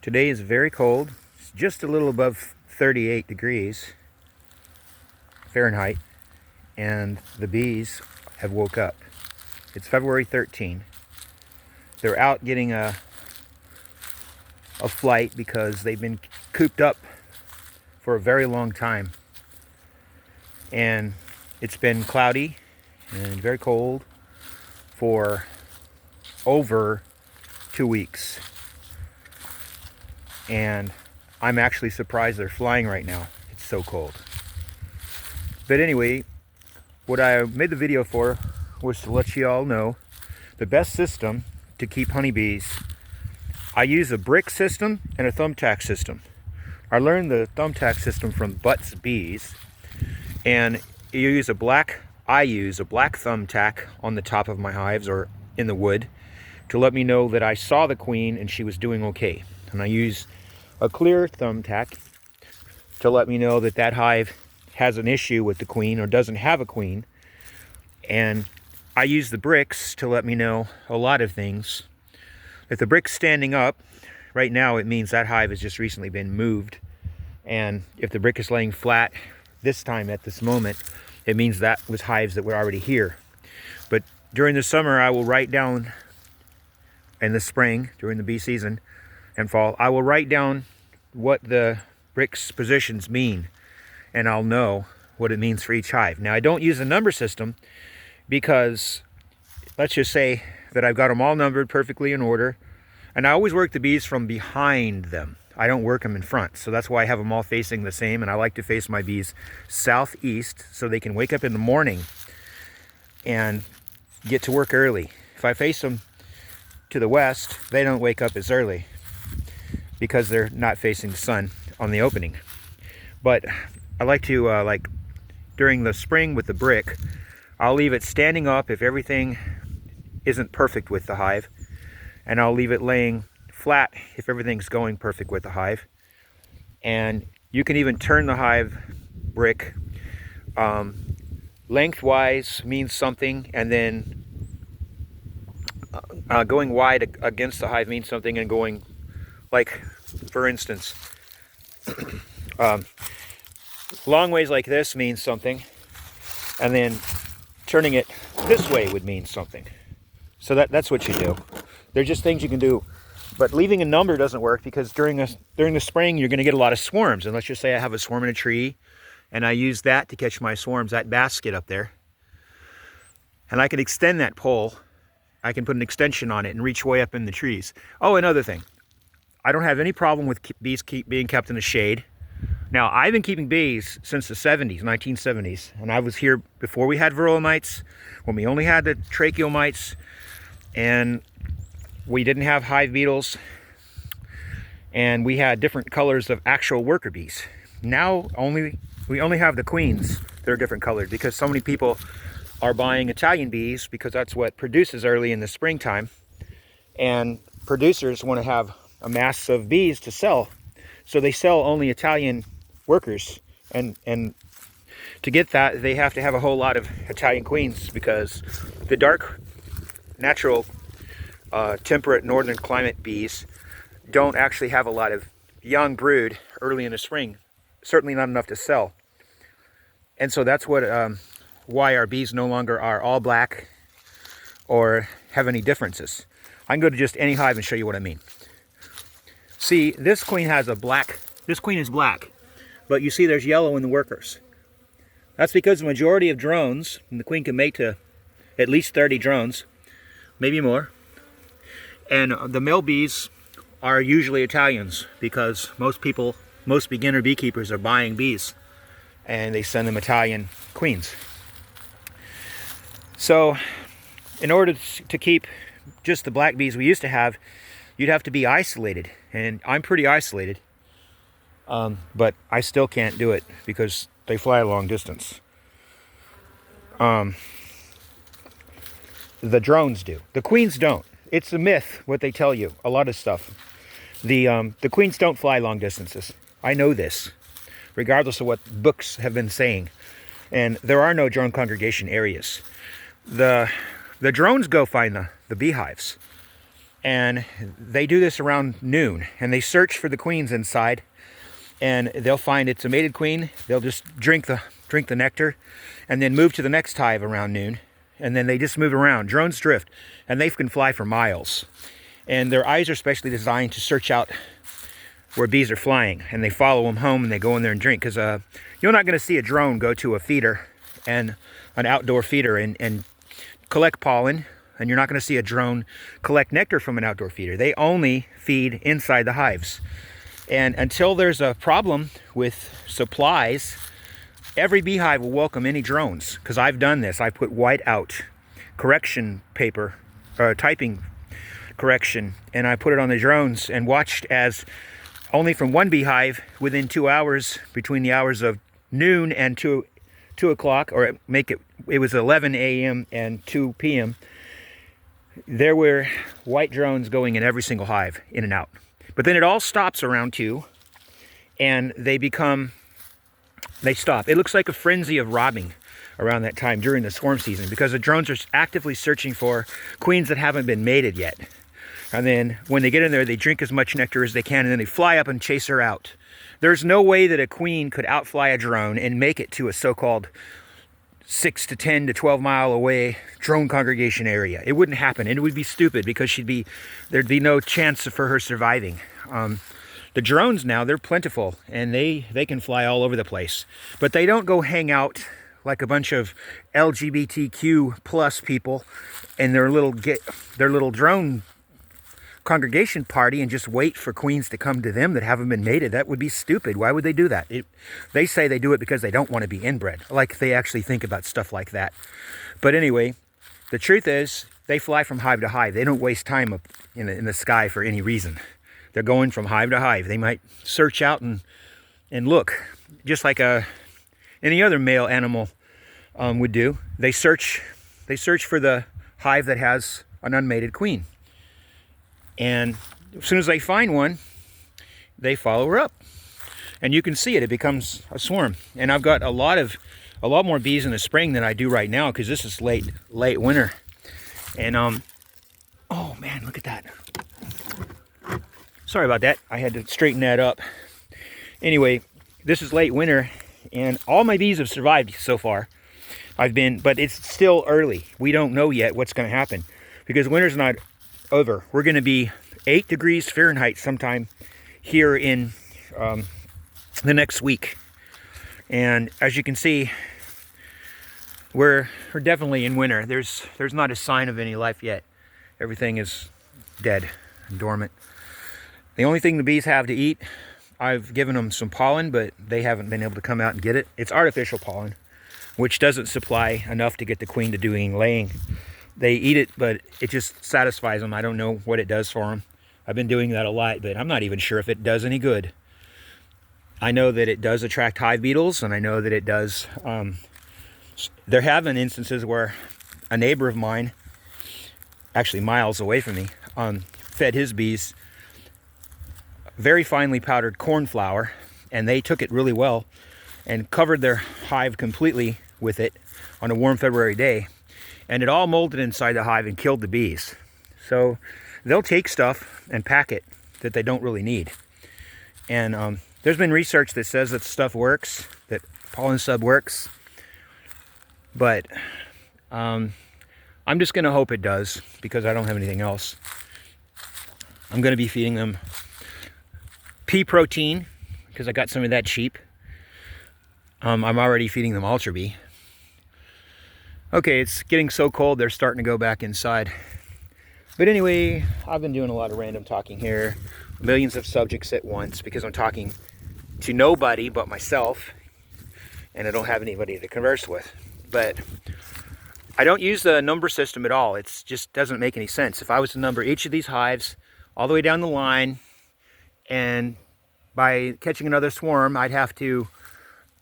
Today is very cold. It's just a little above 38 degrees Fahrenheit, and the bees have woke up. It's February 13. They're out getting a flight because they've been cooped up for a very long time. And it's been cloudy and very cold for over 2 weeks. And I'm actually surprised they're flying right now. It's so cold. But anyway, what I made the video for was to let you all know the best system to keep honeybees. I use a brick system and a thumbtack system. I learned the thumbtack system from Butts Bees, and I use a black thumbtack on the top of my hives or in the wood to let me know that I saw the queen and she was doing okay. And I use a clear thumbtack to let me know that that hive has an issue with the queen or doesn't have a queen. And I use the bricks to let me know a lot of things. If the brick's standing up, right now it means that hive has just recently been moved. And if the brick is laying flat this time at this moment, it means that was hives that were already here. But during the summer, I will write down, in the spring, during the bee season and fall, I will write down what the bricks positions mean, and I'll know what it means for each hive. Now, I don't use a number system because let's just say that I've got them all numbered perfectly in order, and I always work the bees from behind them. I don't work them in front, so that's why I have them all facing the same, and I like to face my bees southeast so they can wake up in the morning and get to work early. If I face them to the west, they don't wake up as early because they're not facing the sun on the opening. But I like to, during the spring with the brick, I'll leave it standing up if everything isn't perfect with the hive, and I'll leave it laying flat if everything's going perfect with the hive. And you can even turn the hive brick. Lengthwise means something, and then going wide against the hive means something, and going, like, for instance, long ways like this means something, and then turning it this way would mean something. So that's what you do. They're just things you can do. But leaving a number doesn't work because during the spring you're going to get a lot of swarms. And let's just say I have a swarm in a tree, and I use that to catch my swarms, that basket up there. And I can extend that pole. I can put an extension on it and reach way up in the trees. Oh, another thing. I don't have any problem with bees being kept in the shade. Now, I've been keeping bees since the 1970s. And I was here before we had varroa mites, when we only had the tracheal mites, and we didn't have hive beetles, and we had different colors of actual worker bees. Now we only have the queens that are different colored because so many people are buying Italian bees because that's what produces early in the springtime, and producers want to have a mass of bees to sell, so they sell only Italian workers, and to get that they have to have a whole lot of Italian queens because the dark natural temperate northern climate bees don't actually have a lot of young brood early in the spring, certainly not enough to sell. And so that's what why our bees no longer are all black or have any differences. I can go to just any hive and show you what I mean. See, this queen is black, but you see there's yellow in the workers. That's because the majority of drones, and the queen can mate to at least 30 drones, maybe more. And the male bees are usually Italians because most beginner beekeepers are buying bees and they send them Italian queens. So in order to keep just the black bees we used to have, you'd have to be isolated. And I'm pretty isolated, but I still can't do it because they fly a long distance. The drones do. The queens don't. It's a myth what they tell you, a lot of stuff. The queens don't fly long distances. I know this, regardless of what books have been saying. And there are no drone congregation areas. The drones go find the beehives. And they do this around noon, and they search for the queens inside, and they'll find it's a mated queen. They'll just drink the nectar and then move to the next hive around noon, and then they just move around. Drones drift, and they can fly for miles, and their eyes are specially designed to search out where bees are flying, and they follow them home, and they go in there and drink, because you're not going to see a drone go to a feeder, and an outdoor feeder, and collect pollen, and you're not going to see a drone collect nectar from an outdoor feeder. They only feed inside the hives. And until there's a problem with supplies, every beehive will welcome any drones, because I've done this. I put white out correction paper, typing correction, and I put it on the drones and watched as only from one beehive within 2 hours, between the hours of noon and 2 o'clock, or it was 11 a.m. and 2 p.m., there were white drones going in every single hive, in and out. But then it all stops around 2, and they stop. It looks like a frenzy of robbing around that time during the swarm season, because the drones are actively searching for queens that haven't been mated yet. And then when they get in there, they drink as much nectar as they can, and then they fly up and chase her out. There's no way that a queen could outfly a drone and make it to a so-called 6 to 10 to 12 mile away drone congregation area. It wouldn't happen, and it would be stupid, because there'd be no chance for her surviving. The drones now, they're plentiful, and they can fly all over the place, but they don't go hang out like a bunch of LGBTQ plus people in their little drone congregation party and just wait for queens to come to them that haven't been mated. That would be stupid. Why would they do that? They say they do it because they don't want to be inbred. Like they actually think about stuff like that. But anyway, the truth is they fly from hive to hive. They don't waste time up in the sky for any reason. They're going from hive to hive. They might search out and look, just like any other male animal would do. They search for the hive that has an unmated queen. And as soon as they find one, they follow her up. And you can see it becomes a swarm. And I've got a lot more bees in the spring than I do right now, because this is late winter. And oh man, look at that. Sorry about that. I had to straighten that up. Anyway, this is late winter, and all my bees have survived so far. But it's still early. We don't know yet what's going to happen, because winter's not over. We're going to be 8 degrees Fahrenheit sometime here in the next week. And as you can see, we're definitely in winter. There's not a sign of any life yet. Everything is dead and dormant. The only thing the bees have to eat, I've given them some pollen, but they haven't been able to come out and get it. It's artificial pollen, which doesn't supply enough to get the queen to doing laying. They eat it, but it just satisfies them. I don't know what it does for them. I've been doing that a lot, but I'm not even sure if it does any good. I know that it does attract hive beetles, and I know that it does. There have been instances where a neighbor of mine, actually miles away from me, fed his bees very finely powdered corn flour, and they took it really well and covered their hive completely with it on a warm February day. And it all molded inside the hive and killed the bees. So they'll take stuff and pack it that they don't really need. And there's been research that says that stuff works, that pollen sub works. But I'm just going to hope it does, because I don't have anything else. I'm going to be feeding them pea protein, because I got some of that cheap. I'm already feeding them Ultra Bee. Okay, it's getting so cold they're starting to go back inside. But anyway, I've been doing a lot of random talking here. Millions of subjects at once, because I'm talking to nobody but myself, and I don't have anybody to converse with. But I don't use the number system at all. It just doesn't make any sense. If I was to number each of these hives all the way down the line, and by catching another swarm, I'd have to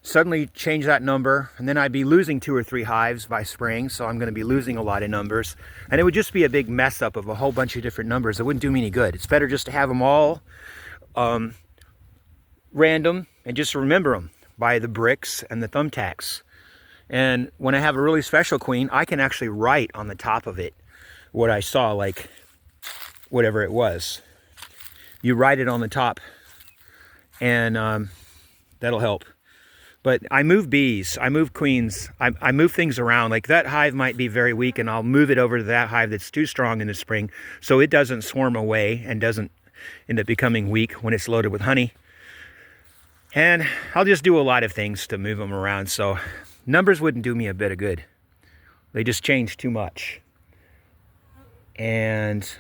suddenly change that number, and then I'd be losing 2 or 3 hives by spring, so I'm going to be losing a lot of numbers, and it would just be a big mess up of a whole bunch of different numbers. It wouldn't do me any good. It's better just to have them all random, and just remember them by the bricks and the thumbtacks. And when I have a really special queen, I can actually write on the top of it what I saw, like whatever it was. You write it on the top, and that'll help. But I move bees, I move queens, I move things around. Like that hive might be very weak, and I'll move it over to that hive that's too strong in the spring, so it doesn't swarm away and doesn't end up becoming weak when it's loaded with honey. And I'll just do a lot of things to move them around, so numbers wouldn't do me a bit of good. They just change too much. And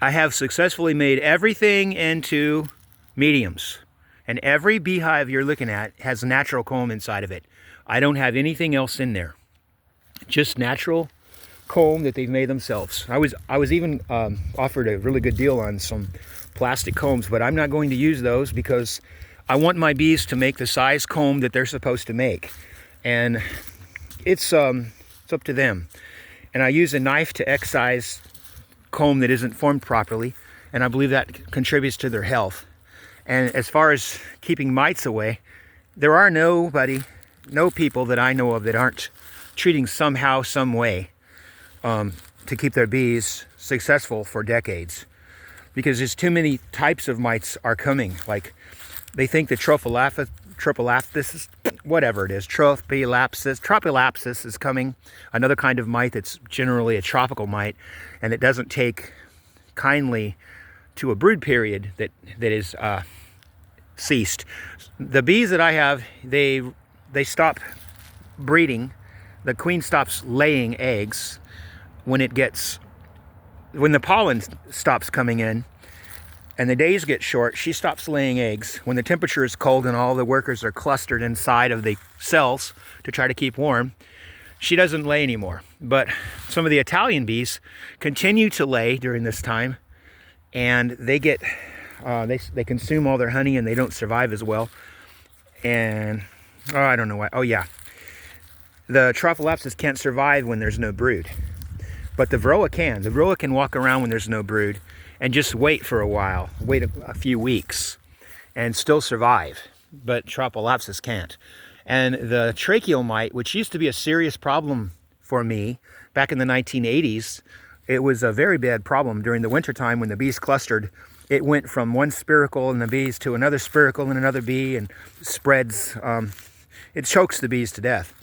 I have successfully made everything into mediums. And every beehive you're looking at has natural comb inside of it. I don't have anything else in there. Just natural comb that they've made themselves. I was even offered a really good deal on some plastic combs, but I'm not going to use those because I want my bees to make the size comb that they're supposed to make. And it's up to them. And I use a knife to excise comb that isn't formed properly, and I believe that contributes to their health. And as far as keeping mites away, there are no people that I know of that aren't treating somehow, some way to keep their bees successful for decades. Because there's too many types of mites are coming. Like they think the Trophilapis, whatever it is, Tropilapsis is coming. Another kind of mite that's generally a tropical mite, and it doesn't take kindly to a brood period that is ceased. The bees that I have, they stop breeding. The queen stops laying eggs when the pollen stops coming in and the days get short. She stops laying eggs when the temperature is cold and all the workers are clustered inside of the cells to try to keep warm. She doesn't lay anymore. But some of the Italian bees continue to lay during this time, and they get they consume all their honey and they don't survive as well. And I don't know why. Oh yeah, the Trophilapsis can't survive when there's no brood, but the Varroa can. The Varroa can walk around when there's no brood and just wait for a while, wait a few weeks, and still survive. But Trophilapsis can't. And the tracheal mite, which used to be a serious problem for me back in the 1980s, it was a very bad problem during the wintertime when the bees clustered. It went from one spiracle in the bees to another spiracle in another bee and spreads. It chokes the bees to death.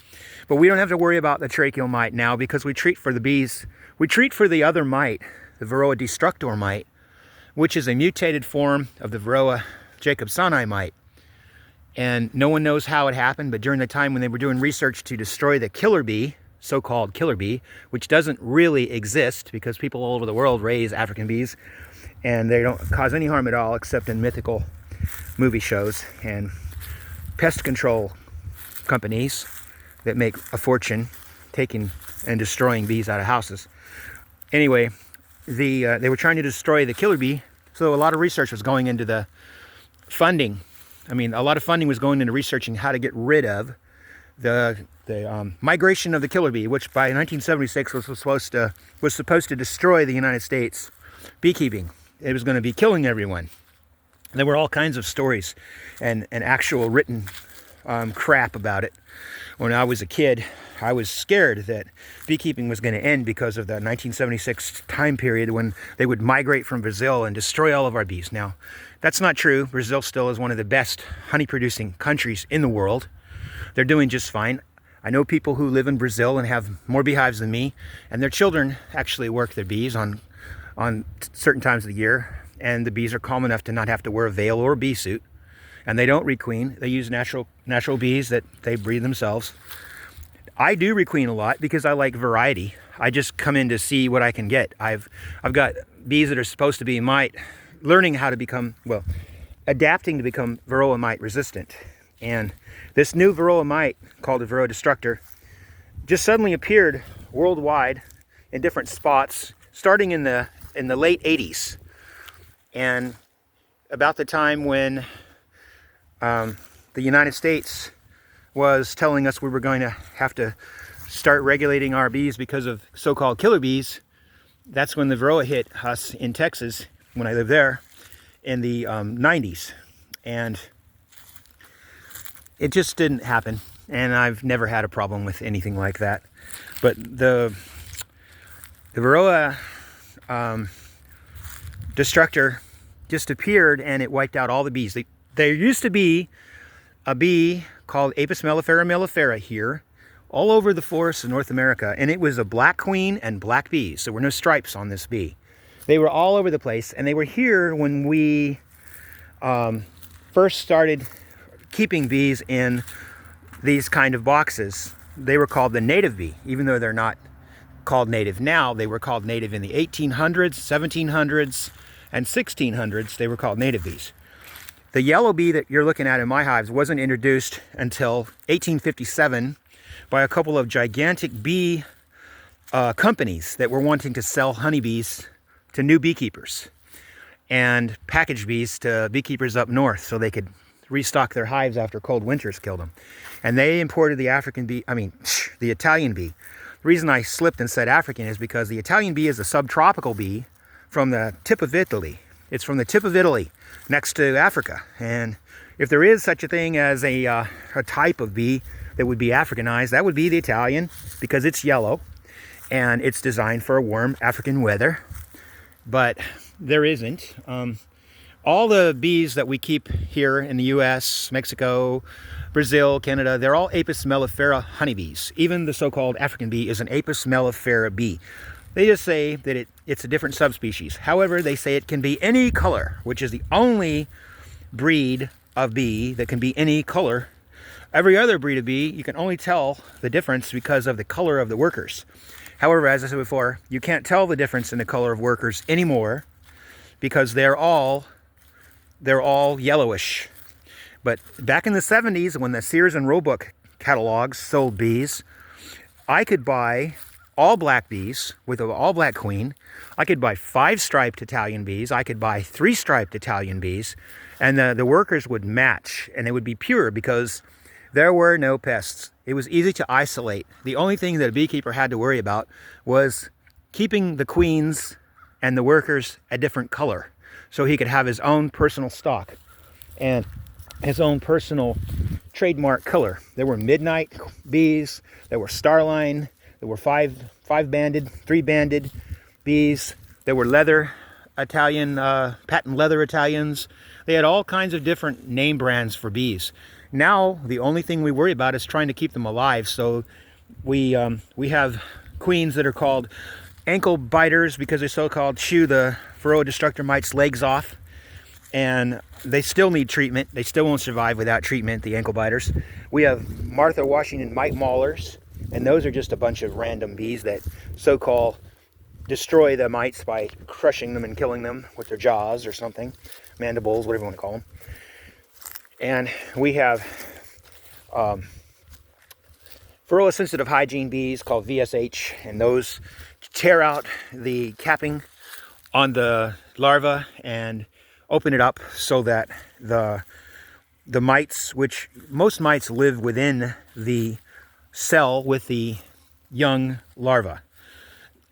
But we don't have to worry about the tracheal mite now because we treat for the bees. We treat for the other mite, the Varroa destructor mite, which is a mutated form of the Varroa jacobsoni mite. And no one knows how it happened, but during the time when they were doing research to destroy the killer bee, so-called killer bee, which doesn't really exist because people all over the world raise African bees and they don't cause any harm at all except in mythical movie shows and pest control companies that make a fortune taking and destroying bees out of houses. Anyway, they were trying to destroy the killer bee, so a lot of research was going into the funding. I mean, a lot of funding was going into researching how to get rid of the migration of the killer bee, which by 1976 was supposed to destroy the United States beekeeping. It was going to be killing everyone. There were all kinds of stories and actual written crap about it. When I was a kid, I was scared that beekeeping was going to end because of the 1976 time period when they would migrate from Brazil and destroy all of our bees. Now, that's not true. Brazil still is one of the best honey-producing countries in the world. They're doing just fine. I know people who live in Brazil and have more beehives than me, and their children actually work their bees on certain times of the year, and the bees are calm enough to not have to wear a veil or a bee suit, and they don't requeen. They use natural bees that they breed themselves. I do requeen a lot because I like variety. I just come in to see what I can get. I've got bees that are supposed to be mite, learning how to become, well, adapting to become Varroa mite resistant. And this new Varroa mite, called the Varroa destructor, just suddenly appeared worldwide in different spots, starting in the late 80s. And about the time when the United States was telling us we were going to have to start regulating our bees because of so-called killer bees, that's when the Varroa hit us in Texas, when I lived there, in the 90s. And it just didn't happen, and I've never had a problem with anything like that. But the Varroa destructor just appeared and it wiped out all the bees. There used to be a bee called Apis mellifera mellifera here, all over the forests of North America, and it was a black queen and black bees. There were no stripes on this bee. They were all over the place, and they were here when we first started keeping bees in these kind of boxes. They were called the native bee, even though they're not called native now. They were called native in the 1800s, 1700s, and 1600s. They were called native bees. The yellow bee that you're looking at in my hives wasn't introduced until 1857 by a couple of gigantic bee companies that were wanting to sell honeybees to new beekeepers and package bees to beekeepers up north so they could restock their hives after cold winters killed them. And they imported the the Italian bee. The reason I slipped and said African is because the Italian bee is a subtropical bee from the tip of Italy. It's from the tip of Italy next to Africa. And if there is such a thing as a type of bee that would be Africanized, that would be the Italian, because it's yellow and it's designed for a warm African weather. But there isn't. All the bees that we keep here in the US, Mexico, Brazil, Canada, they're all Apis mellifera honeybees. Even the so-called African bee is an Apis mellifera bee. They just say that it's a different subspecies. However, they say it can be any color, which is the only breed of bee that can be any color. Every other breed of bee, you can only tell the difference because of the color of the workers. However, as I said before, you can't tell the difference in the color of workers anymore because they're all yellowish. But back in the 70s, when the Sears and Roebuck catalogs sold bees, I could buy all black bees with an all black queen. I could buy 5 striped Italian bees. I could buy 3 striped Italian bees, and the workers would match, and they would be pure because there were no pests. It was easy to isolate. The only thing that a beekeeper had to worry about was keeping the queens and the workers a different color so he could have his own personal stock and his own personal trademark color. There were midnight bees, there were starline, there were 5-banded, 3-banded bees, there were leather Italian, patent leather Italians. They had all kinds of different name brands for bees. Now, the only thing we worry about is trying to keep them alive. So we have queens that are called ankle biters because they so-called chew the Varroa destructor mites' legs off. And they still need treatment. They still won't survive without treatment, the ankle biters. We have Martha Washington mite maulers, and those are just a bunch of random bees that so-called destroy the mites by crushing them and killing them with their jaws or something, mandibles, whatever you want to call them. And we have Varroa-sensitive hygiene bees called VSH, and those tear out the capping on the larva and open it up so that the mites, which most mites live within the cell with the young larva,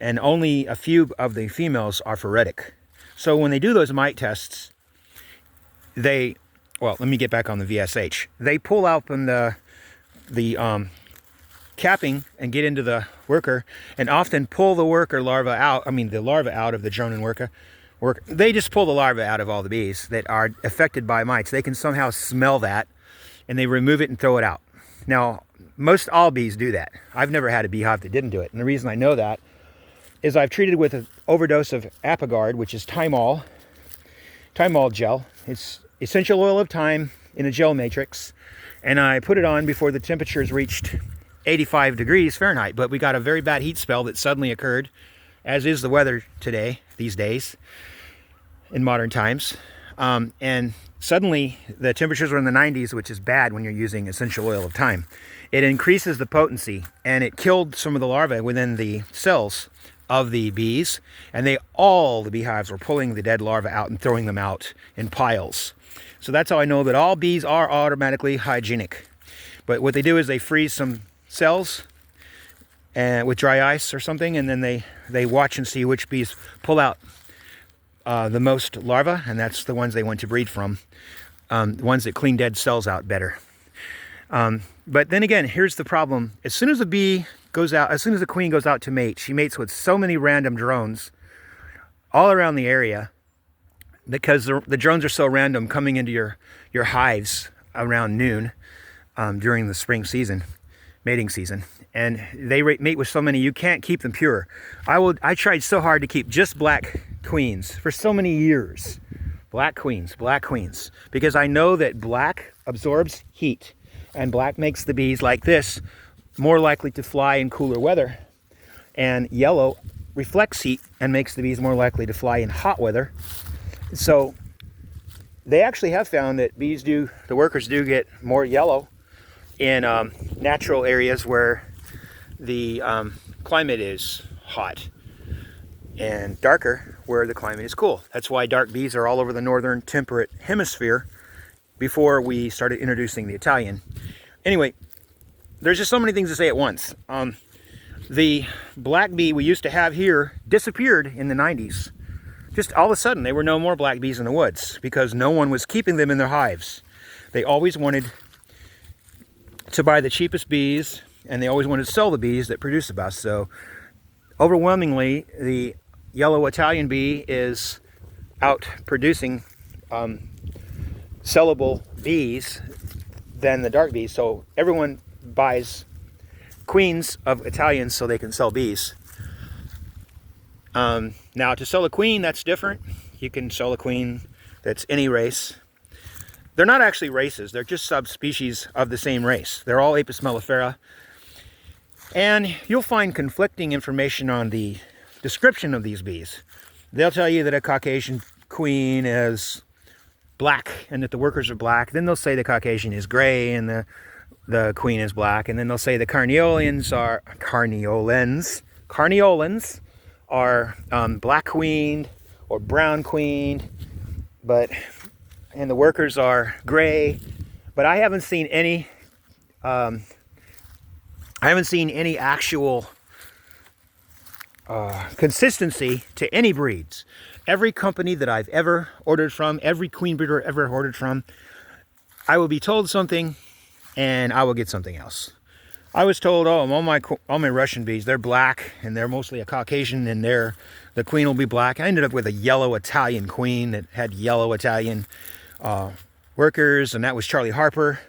and only a few of the females are phoretic. So when they do those mite tests, well, let me get back on the VSH. They pull out from the capping and get into the worker, and often pull the worker larva out. The larva out of the droning worker. They just pull the larva out of all the bees that are affected by mites. They can somehow smell that, and they remove it and throw it out. Now, most all bees do that. I've never had a beehive that didn't do it, and the reason I know that is I've treated with an overdose of Apigard, which is thymol gel. It's essential oil of thyme in a gel matrix, and I put it on before the temperatures reached 85 degrees Fahrenheit. But we got a very bad heat spell that suddenly occurred, as is the weather these days, in modern times. And suddenly the temperatures were in the 90s, which is bad when you're using essential oil of thyme. It increases the potency, and it killed some of the larvae within the cells of the bees, and all the beehives were pulling the dead larvae out and throwing them out in piles. So that's how I know that all bees are automatically hygienic. But what they do is they freeze some cells with dry ice or something, and then they watch and see which bees pull out the most larvae, and that's the ones they want to breed from, the ones that clean dead cells out better. But then again, here's the problem. As soon as the queen goes out to mate, she mates with so many random drones all around the area because the drones are so random coming into your hives around noon during the spring season, mating season, and they mate with so many you can't keep them pure. I tried so hard to keep just black queens for so many years. Black queens, because I know that black absorbs heat, and black makes the bees like this more likely to fly in cooler weather, and yellow reflects heat and makes the bees more likely to fly in hot weather. So they actually have found that the workers do get more yellow in natural areas where the climate is hot, and darker where the climate is cool. That's why dark bees are all over the northern temperate hemisphere before we started introducing the Italian. Anyway, there's just so many things to say at once. The black bee we used to have here disappeared in the 90s. Just all of a sudden, there were no more black bees in the woods because no one was keeping them in their hives. They always wanted to buy the cheapest bees, and they always wanted to sell the bees that produce the best. So overwhelmingly, the yellow Italian bee is out producing sellable bees than the dark bees. So everyone buys queens of Italians so they can sell bees. Now to sell a queen, that's different. You can sell a queen that's any race. They're not actually races, they're just subspecies of the same race. They're all Apis mellifera. And you'll find conflicting information on the description of these bees. They'll tell you that a Caucasian queen is black and that the workers are black. Then they'll say the Caucasian is gray and the queen is black. And then they'll say the carniolans are black queened or brown queened, and the workers are gray. But I haven't seen any actual consistency to any breeds. Every company that I've ever ordered from, every queen breeder ever ordered from, I will be told something and I will get something else. I was told, oh, all my Russian bees, they're black and they're mostly a Caucasian and the queen will be black. I ended up with a yellow Italian queen that had yellow Italian workers, and that was Charlie Harper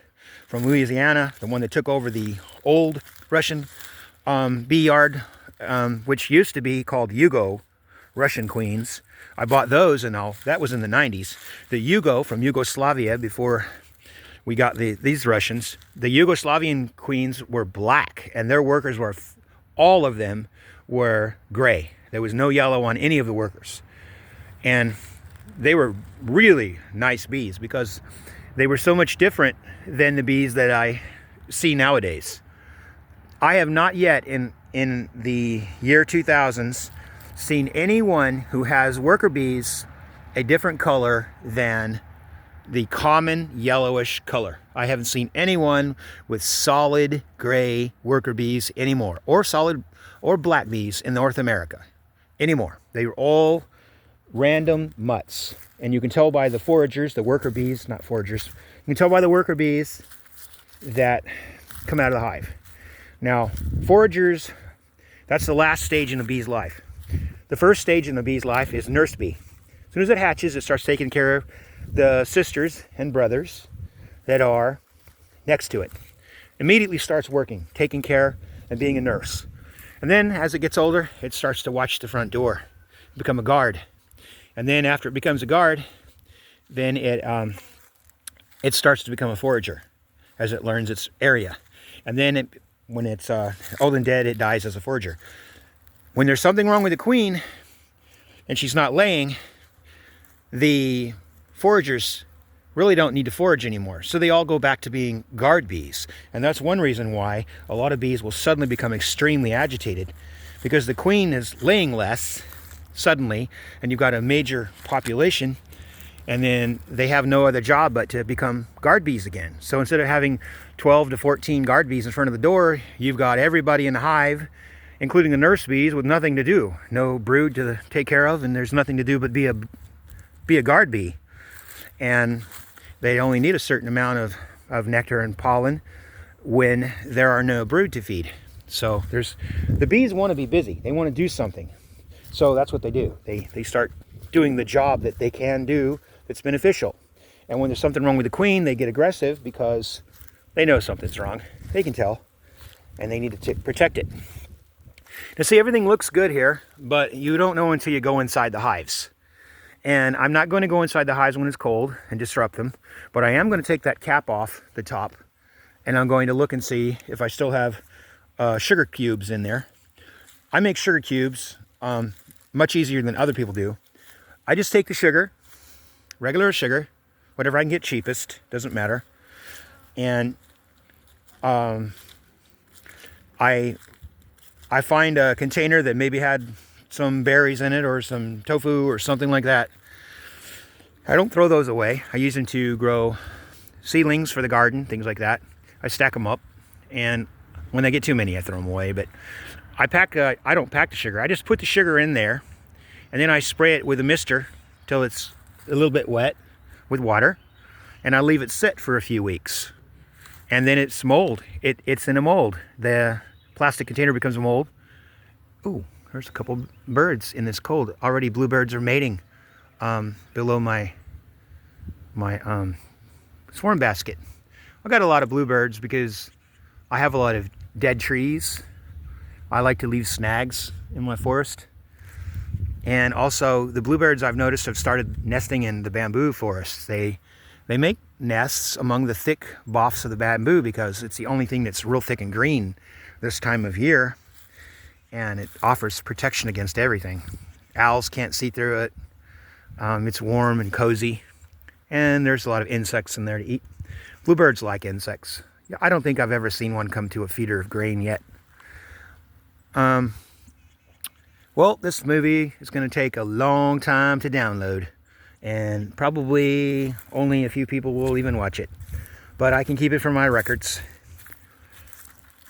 from Louisiana, the one that took over the old Russian bee yard, which used to be called Yugo Russian queens. I bought those, and that was in the 90s. The Yugo from Yugoslavia, before we got these Russians, the Yugoslavian queens were black, and their workers were, all of them were gray. There was no yellow on any of the workers. And they were really nice bees because they were so much different than the bees that I see nowadays. I have not yet in the year 2000s seen anyone who has worker bees a different color than the common yellowish color. I haven't seen anyone with solid gray worker bees anymore, or solid or black bees in North America anymore. They are all random mutts. And you can tell by the foragers, the worker bees, not foragers, you can tell by the worker bees that come out of the hive. Now, foragers, that's the last stage in a bee's life. The first stage in the bee's life is nurse bee. As soon as it hatches, it starts taking care of the sisters and brothers that are next to it. Immediately starts working, taking care and being a nurse. And then as it gets older, it starts to watch the front door, become a guard. And then after it becomes a guard, then it starts to become a forager as it learns its area. And then when it's old and dead, it dies as a forager. When there's something wrong with the queen and she's not laying, the foragers really don't need to forage anymore. So they all go back to being guard bees. And that's one reason why a lot of bees will suddenly become extremely agitated, because the queen is laying less suddenly, and you've got a major population, and then they have no other job but to become guard bees again. So instead of having 12 to 14 guard bees in front of the door, you've got everybody in the hive, including the nurse bees, with nothing to do. No brood to take care of, and there's nothing to do but be a guard bee. And they only need a certain amount of nectar and pollen when there are no brood to feed. So the bees want to be busy. They want to do something. So that's what they do. They start doing the job that they can do that's beneficial. And when there's something wrong with the queen, they get aggressive because they know something's wrong. They can tell, and they need to protect it. Now see, everything looks good here, but you don't know until you go inside the hives. And I'm not going to go inside the hives when it's cold and disrupt them, but I am going to take that cap off the top, and I'm going to look and see if I still have sugar cubes in there. I make sugar cubes much easier than other people do. I just take the sugar, regular sugar, whatever I can get cheapest, doesn't matter. And I find a container that maybe had some berries in it or some tofu or something like that. I don't throw those away. I use them to grow seedlings for the garden, things like that. I stack them up, and when they get too many, I throw them away. But I don't pack the sugar. I just put the sugar in there, and then I spray it with a mister till it's a little bit wet with water, and I leave it sit for a few weeks. And then it's mold. It's in a mold. The plastic container becomes a mold. Ooh, there's a couple birds in this cold. Already bluebirds are mating below my swarm basket. I got a lot of bluebirds because I have a lot of dead trees. I like to leave snags in my forest. And also the bluebirds, I've noticed, have started nesting in the bamboo forests. They make nests among the thick boughs of the bamboo because it's the only thing that's real thick and green this time of year. And it offers protection against everything. Owls can't see through it. It's warm and cozy. And there's a lot of insects in there to eat. Bluebirds like insects. I don't think I've ever seen one come to a feeder of grain yet. Well, this movie is going to take a long time to download, and probably only a few people will even watch it. But I can keep it for my records.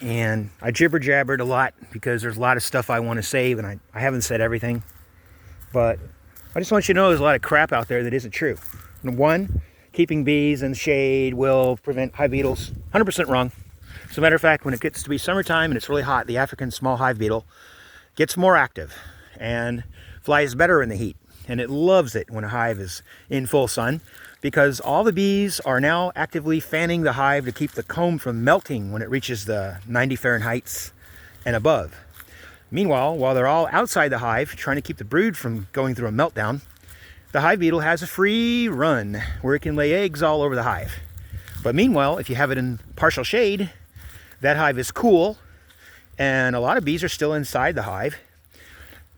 And I jibber-jabbered a lot because there's a lot of stuff I want to save, and I haven't said everything. But I just want you to know there's a lot of crap out there that isn't true. One, keeping bees in shade will prevent hive beetles. 100% wrong. As a matter of fact, when it gets to be summertime and it's really hot, the African small hive beetle gets more active and flies better in the heat. And it loves it when a hive is in full sun because all the bees are now actively fanning the hive to keep the comb from melting when it reaches the 90 Fahrenheit and above. Meanwhile, while they're all outside the hive trying to keep the brood from going through a meltdown, the hive beetle has a free run where it can lay eggs all over the hive. But meanwhile, if you have it in partial shade, that hive is cool, and a lot of bees are still inside the hive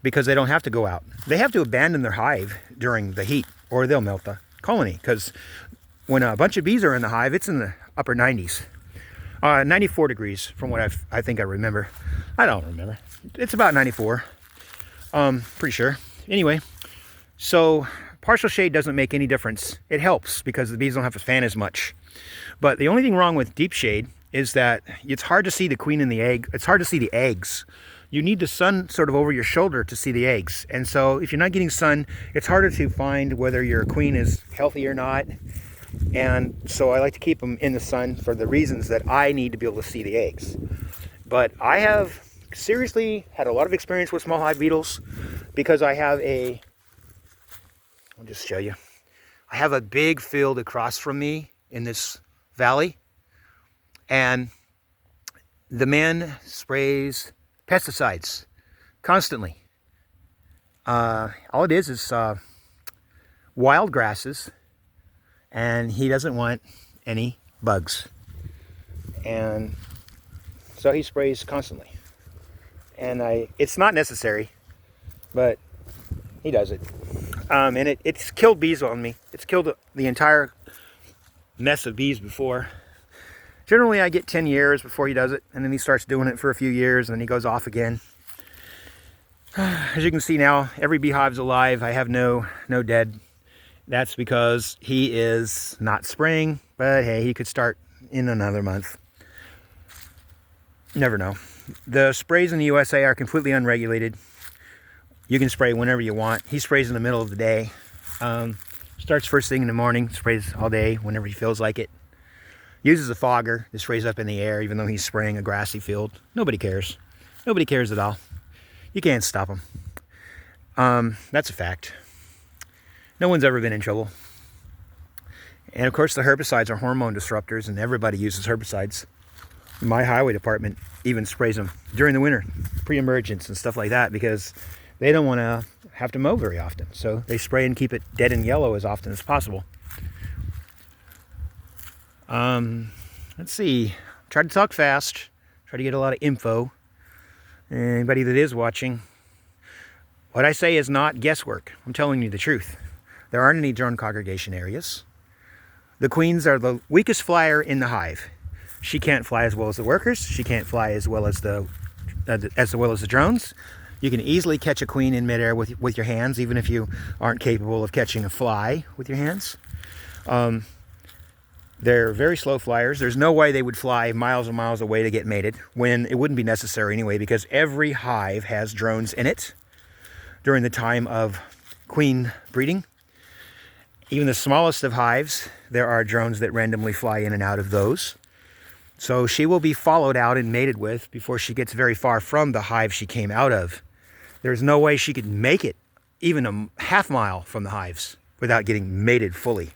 because they don't have to go out. They have to abandon their hive during the heat or they'll melt the colony, because when a bunch of bees are in the hive, it's in the upper 90s. 94 degrees from what I think I remember. I don't remember. It's about 94. Pretty sure. Anyway, so partial shade doesn't make any difference. It helps because the bees don't have to fan as much. But the only thing wrong with deep shade is that it's hard to see the queen and the egg. It's hard to see the eggs. You need the sun sort of over your shoulder to see the eggs. And so if you're not getting sun, it's harder to find whether your queen is healthy or not. And so I like to keep them in the sun for the reasons that I need to be able to see the eggs. But I have seriously had a lot of experience with small hive beetles because I have I'll just show you. I have a big field across from me in this valley, and the man sprays pesticides constantly. All it is wild grasses, and he doesn't want any bugs. And so he sprays constantly. And it's not necessary, but he does it. And it's killed bees on me. It's killed the entire nest of bees before. Generally, I get 10 years before he does it, and then he starts doing it for a few years, and then he goes off again. As you can see now, every beehive's alive. I have no dead. That's because he is not spraying, but hey, he could start in another month. Never know. The sprays in the USA are completely unregulated. You can spray whenever you want. He sprays in the middle of the day. Starts first thing in the morning, sprays all day whenever he feels like it. Uses a fogger that sprays up in the air even though he's spraying a grassy field. Nobody cares. Nobody cares at all. You can't stop him. That's a fact. No one's ever been in trouble. And of course the herbicides are hormone disruptors, and everybody uses herbicides. My highway department even sprays them during the winter, pre-emergence and stuff like that, because they don't want to have to mow very often. So they spray and keep it dead and yellow as often as possible. Let's see. Try to talk fast. Try to get a lot of info. Anybody that is watching, what I say is not guesswork. I'm telling you the truth. There aren't any drone congregation areas. The queens are the weakest flyer in the hive. She can't fly as well as the workers. She can't fly as well as the drones. You can easily catch a queen in midair with your hands, even if you aren't capable of catching a fly with your hands. They're very slow flyers. There's no way they would fly miles and miles away to get mated, when it wouldn't be necessary anyway, because every hive has drones in it during the time of queen breeding. Even the smallest of hives, there are drones that randomly fly in and out of those. So she will be followed out and mated with before she gets very far from the hive she came out of. There's no way she could make it even a half mile from the hives without getting mated fully.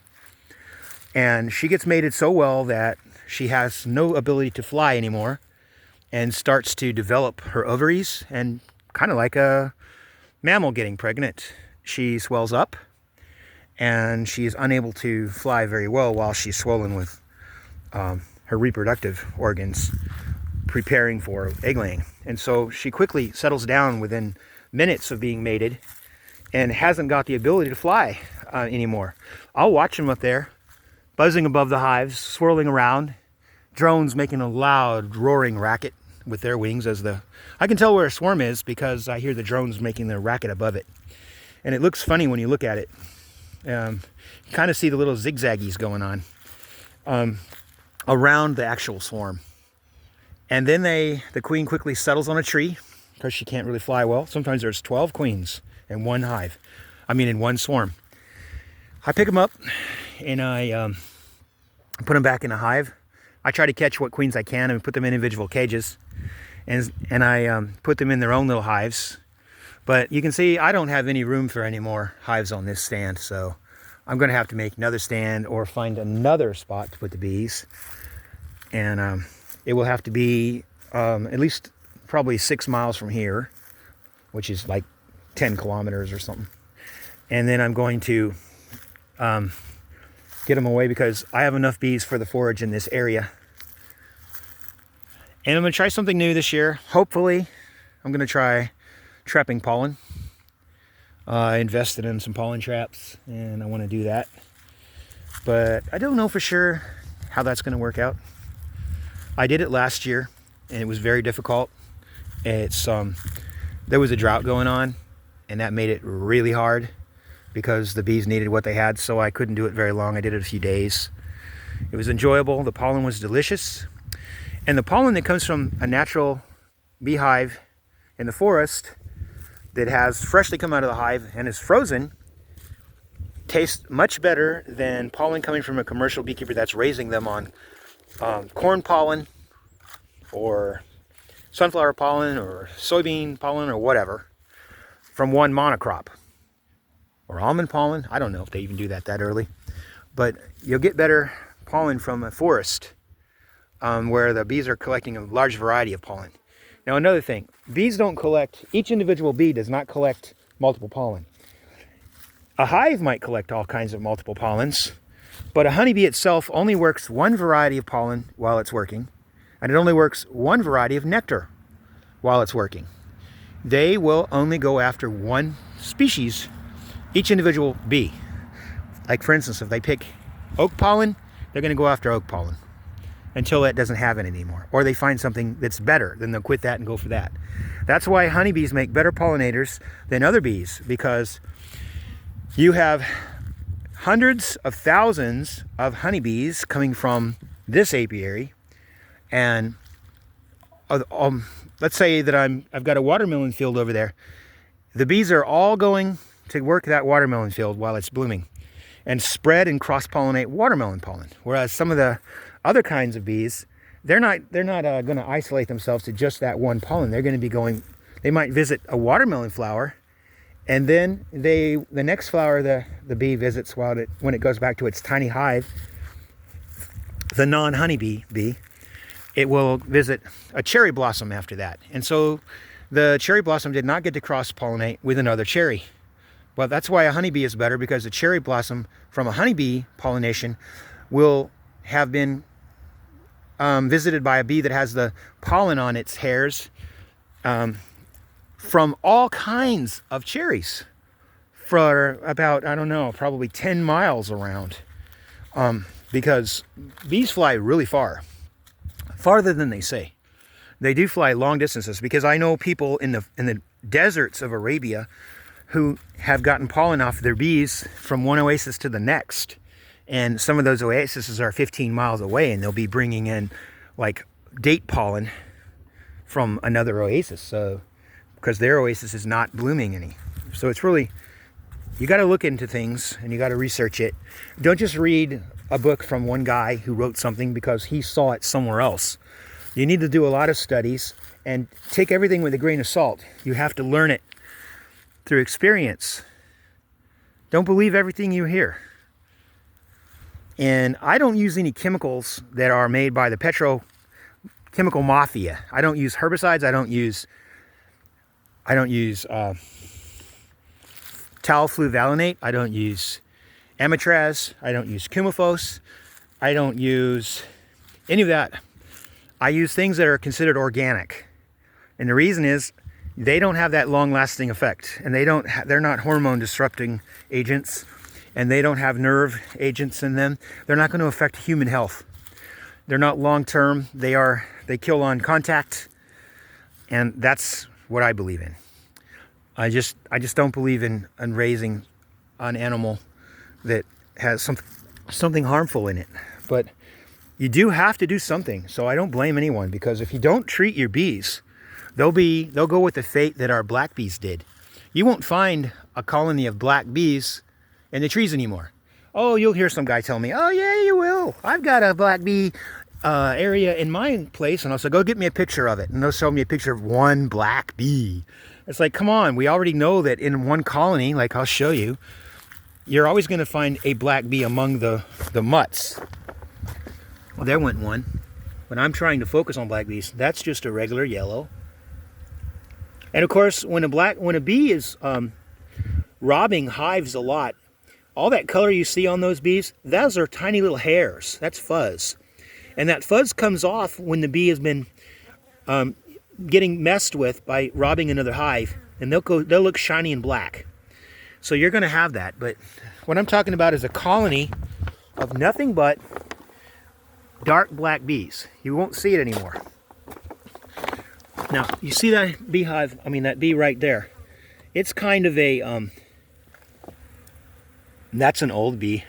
And she gets mated so well that she has no ability to fly anymore and starts to develop her ovaries, and kind of like a mammal getting pregnant. She swells up and she is unable to fly very well while she's swollen with her reproductive organs preparing for egg laying. And so she quickly settles down within minutes of being mated and hasn't got the ability to fly anymore. I'll watch them up there, buzzing above the hives, swirling around, drones making a loud roaring racket with their wings I can tell where a swarm is because I hear the drones making their racket above it. And it looks funny when you look at it. You kind of see the little zigzaggies going on around the actual swarm. And then the queen quickly settles on a tree because she can't really fly well. Sometimes there's 12 queens in one hive. In one swarm. I pick them up and I put them back in a hive. I try to catch what queens I can and put them in individual cages. And I put them in their own little hives. But you can see I don't have any room for any more hives on this stand, so I'm going to have to make another stand or find another spot to put the bees. And it will have to be at least probably 6 miles from here, which is like 10 kilometers or something. And then I'm going to get them away because I have enough bees for the forage in this area. And I'm going to try something new this year. Hopefully, I'm going to try trapping pollen. I invested in some pollen traps and I want to do that. But I don't know for sure how that's going to work out. I did it last year and it was very difficult. There was a drought going on and that made it really hard because the bees needed what they had, so I couldn't do it very long. I did it a few days. It was enjoyable. The pollen was delicious. And the pollen that comes from a natural beehive in the forest that has freshly come out of the hive and is frozen tastes much better than pollen coming from a commercial beekeeper that's raising them on corn pollen or sunflower pollen or soybean pollen or whatever from one monocrop. Or almond pollen. I don't know if they even do that early. But you'll get better pollen from a forest where the bees are collecting a large variety of pollen. Now another thing, bees don't collect, each individual bee does not collect multiple pollen. A hive might collect all kinds of multiple pollens, but a honeybee itself only works one variety of pollen while it's working, and it only works one variety of nectar while it's working. They will only go after one species, each individual bee. Like for instance, if they pick oak pollen, they're going to go after oak pollen until it doesn't have it anymore. Or they find something that's better, then they'll quit that and go for that. That's why honeybees make better pollinators than other bees, because you have hundreds of thousands of honeybees coming from this apiary, and let's say that I've got a watermelon field over there. The bees are all going to work that watermelon field while it's blooming and spread and cross-pollinate watermelon pollen. Whereas some of the other kinds of bees, they're not going to isolate themselves to just that one pollen. They're going to be going, they might visit a watermelon flower And then the next flower the bee visits when it goes back to its tiny hive, the non-honeybee bee, it will visit a cherry blossom after that. And so the cherry blossom did not get to cross-pollinate with another cherry. Well, that's why a honeybee is better, because a cherry blossom from a honeybee pollination will have been visited by a bee that has the pollen on its hairs from all kinds of cherries for about, I don't know, probably 10 miles around. Because bees fly really far, farther than they say. They do fly long distances, because I know people in the deserts of Arabia who have gotten pollen off their bees from one oasis to the next. And some of those oases are 15 miles away, and they'll be bringing in like date pollen from another oasis. So, because their oasis is not blooming any. So it's really, you got to look into things and you got to research it. Don't just read a book from one guy who wrote something because he saw it somewhere else. You need to do a lot of studies and take everything with a grain of salt. You have to learn it through experience. Don't believe everything you hear. And I don't use any chemicals that are made by the petrochemical mafia. I don't use herbicides. I don't use talfluvalinate. I don't use amitraz. I don't use cumifos. I don't use any of that. I use things that are considered organic. And the reason is they don't have that long-lasting effect, and they're not hormone disrupting agents, and they don't have nerve agents in them. They're not going to affect human health. They're not long-term. They kill on contact, and that's what I believe in. I just don't believe in raising an animal that has something harmful in it. But you do have to do something. So I don't blame anyone, because if you don't treat your bees, they'll go with the fate that our black bees did. You won't find a colony of black bees in the trees anymore. Oh, you'll hear some guy tell me, oh yeah, you will. I've got a black bee area in my place, and I'll say, go get me a picture of it. And they'll show me a picture of one black bee. It's like, come on, we already know that in one colony, like I'll show you, you're always going to find a black bee among the mutts. Well, there went one. But I'm trying to focus on black bees. That's just a regular yellow. And of course, when a bee is robbing hives a lot, all that color you see on those bees, those are tiny little hairs. That's fuzz. And that fuzz comes off when the bee has been getting messed with by robbing another hive, and they'll look shiny and black. So you're going to have that. But what I'm talking about is a colony of nothing but dark black bees. You won't see it anymore. Now, you see that beehive, that bee right there. It's kind of a, that's an old bee.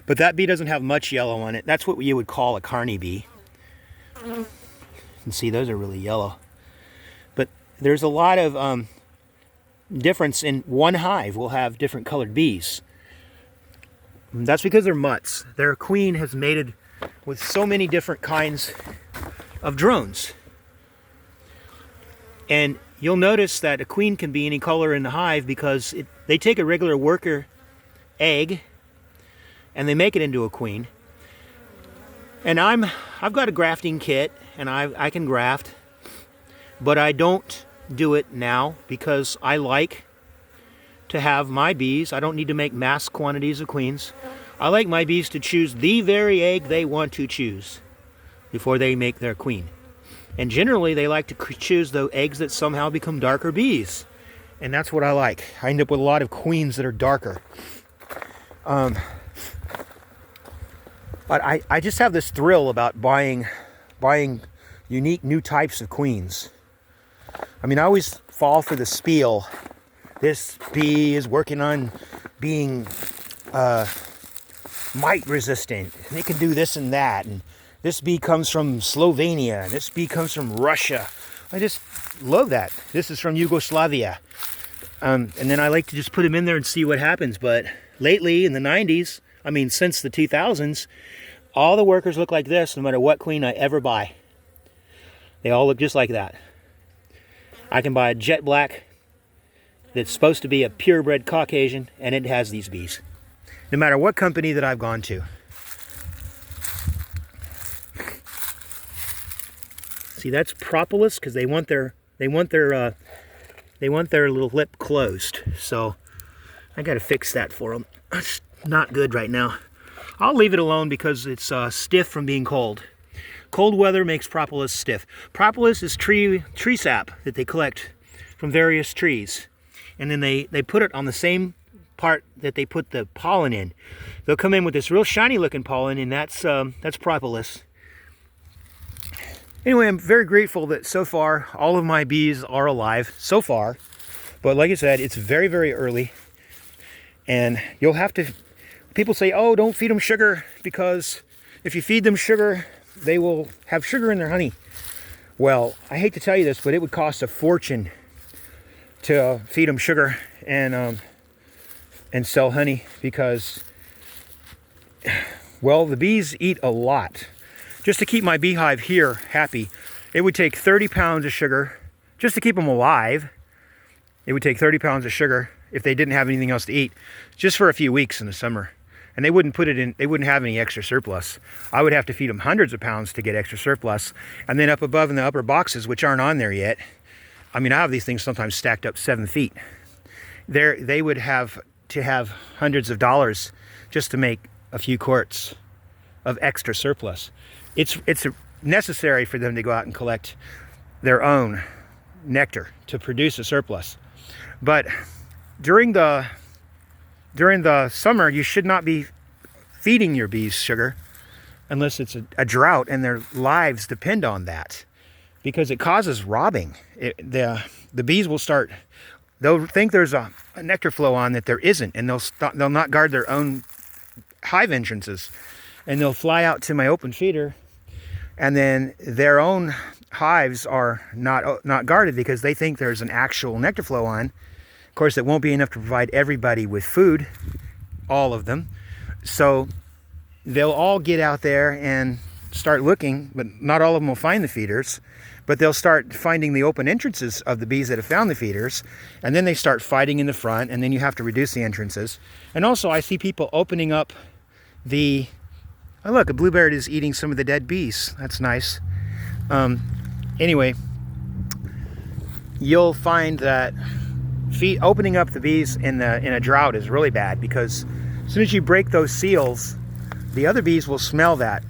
But that bee doesn't have much yellow on it. That's what you would call a carny bee. You can see those are really yellow. But there's a lot of difference in one hive. Will have different colored bees. That's because they're mutts. Their queen has mated with so many different kinds of drones. And you'll notice that a queen can be any color in the hive because they take a regular worker egg and they make it into a queen. And I've got a grafting kit, and I can graft, but I don't do it now because I like to have my bees. I don't need to make mass quantities of queens. I like my bees to choose the very egg they want to choose before they make their queen. And generally, they like to choose the eggs that somehow become darker bees. And that's what I like. I end up with a lot of queens that are darker. But I just have this thrill about buying unique new types of queens. I always fall for the spiel. This bee is working on being mite resistant. And it can do this and that. And this bee comes from Slovenia. And this bee comes from Russia. I just love that. This is from Yugoslavia. And then I like to just put them in there and see what happens. But lately, in the 90s, since the 2000s, all the workers look like this no matter what queen I ever buy. They all look just like that. I can buy a jet black that's supposed to be a purebred Caucasian, and it has these bees. No matter what company that I've gone to. See, that's propolis because they want their little lip closed. So I got to fix that for them. It's not good right now. I'll leave it alone because it's stiff from being cold. Cold weather makes propolis stiff. Propolis is tree sap that they collect from various trees, and then they put it on the same part that they put the pollen in. They'll come in with this real shiny looking pollen, and that's propolis. Anyway, I'm very grateful that so far all of my bees are alive so far. But like I said, it's very, very early. And you'll have to, people say, oh, don't feed them sugar because if you feed them sugar, they will have sugar in their honey. Well, I hate to tell you this, but it would cost a fortune to feed them sugar and sell honey because, well, the bees eat a lot. Just to keep my beehive here happy, it would take 30 pounds of sugar. Just to keep them alive, it would take 30 pounds of sugar if they didn't have anything else to eat, just for a few weeks in the summer. And they wouldn't put it in, they wouldn't have any extra surplus. I would have to feed them hundreds of pounds to get extra surplus. And then up above in the upper boxes, which aren't on there yet, I mean, I have these things sometimes stacked up 7 feet. They would have to have hundreds of dollars just to make a few quarts of extra surplus. It's necessary for them to go out and collect their own nectar to produce a surplus. But during the summer, you should not be feeding your bees sugar unless it's a drought and their lives depend on that, because it causes robbing. The bees will start, they'll think there's a nectar flow on that there isn't, and they'll not guard their own hive entrances, and they'll fly out to my open feeder, and then their own hives are not guarded because they think there's an actual nectar flow on. Of course, it won't be enough to provide everybody with food, all of them. So they'll all get out there and start looking, but not all of them will find the feeders, but they'll start finding the open entrances of the bees that have found the feeders, and then they start fighting in the front, and then you have to reduce the entrances. And also I see people opening up the, oh look, a bluebird is eating some of the dead bees. That's nice. Anyway, you'll find that opening up the bees in a drought is really bad, because as soon as you break those seals, the other bees will smell that,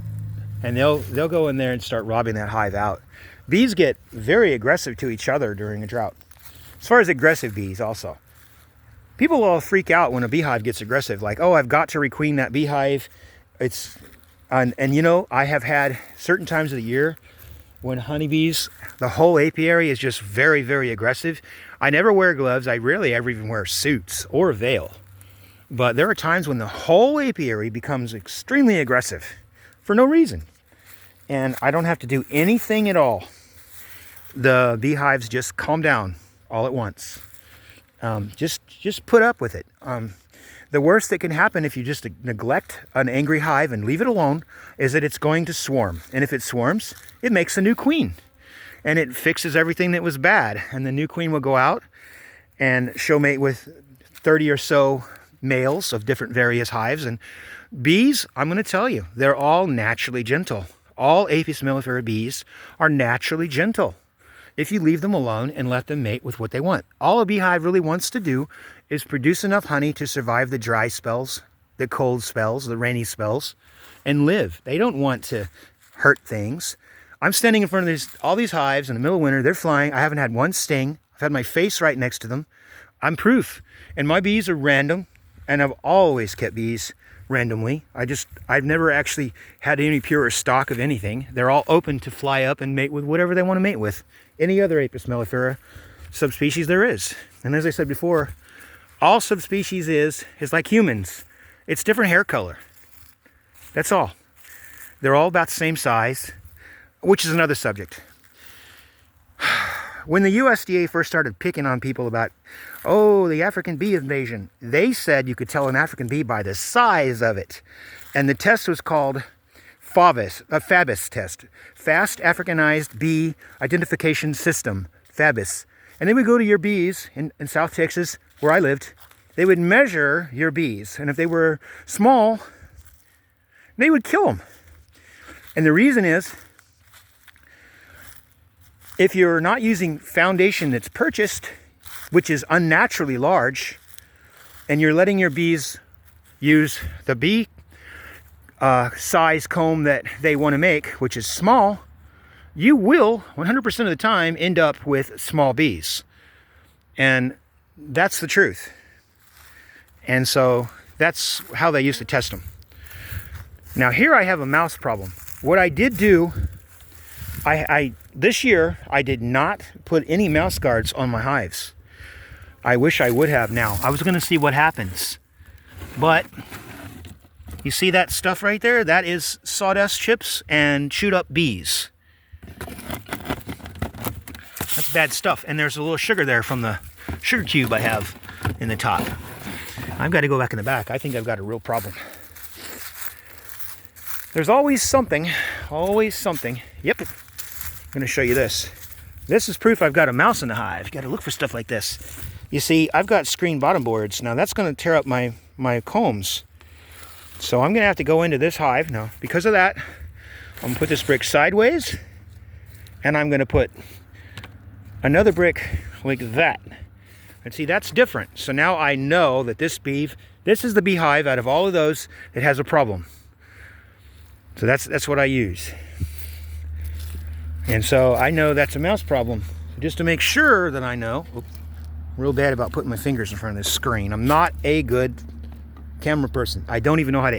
and they'll go in there and start robbing that hive out. Bees get very aggressive to each other during a drought. As far as aggressive bees also, people will freak out when a beehive gets aggressive, like, oh, I've got to requeen that beehive. And you know, I have had certain times of the year when honeybees, the whole apiary is just very, very aggressive. I never wear gloves. I rarely ever even wear suits or a veil. But there are times when the whole apiary becomes extremely aggressive for no reason. And I don't have to do anything at all. The beehives just calm down all at once. Just put up with it. The worst that can happen if you just neglect an angry hive and leave it alone is that it's going to swarm. And if it swarms, it makes a new queen. And it fixes everything that was bad. And the new queen will go out and show mate with 30 or so males of different various hives. And bees, I'm going to tell you, they're all naturally gentle. All Apis mellifera bees are naturally gentle if you leave them alone and let them mate with what they want. All a beehive really wants to do is produce enough honey to survive the dry spells, the cold spells, the rainy spells, and live. They don't want to hurt things. I'm standing in front of all these hives in the middle of winter. They're flying. I haven't had one sting. I've had my face right next to them. I'm proof. And my bees are random, and I've always kept bees randomly. I've never actually had any pure stock of anything. They're all open to fly up and mate with whatever they want to mate with. Any other Apis mellifera subspecies there is. And as I said before, all subspecies is like humans. It's different hair color. That's all. They're all about the same size, which is another subject. When the USDA first started picking on people about, oh, the African bee invasion, they said you could tell an African bee by the size of it. And the test was called FABIS test, Fast Africanized Bee Identification System, FABIS. And they would go to your bees in South Texas, where I lived. They would measure your bees. And if they were small, they would kill them. And the reason is, if you're not using foundation that's purchased, which is unnaturally large, and you're letting your bees use the bee size comb that they want to make, which is small, you will 100% of the time end up with small bees. And that's the truth. And so that's how they used to test them. Now here I have a mouse problem. What I did do, this year I did not put any mouse guards on my hives. I wish I would have now. I was going to see what happens. But you see that stuff right there? That is sawdust chips and chewed up bees. That's bad stuff. And there's a little sugar there from the sugar cube I have in the top. I've got to go back in the back. I think I've got a real problem. There's always something, always something. Yep, I'm going to show you this. This is proof I've got a mouse in the hive. You got to look for stuff like this. You see, I've got screen bottom boards. Now that's going to tear up my combs. So I'm going to have to go into this hive. Now, because of that, I'm going to put this brick sideways. And I'm going to put another brick like that. And see, that's different. So now I know that this is the beehive out of all of those that has a problem. So that's what I use. And so I know that's a mouse problem. Just to make sure that I know, real bad about putting my fingers in front of this screen. I'm not a good camera person. I don't even know how to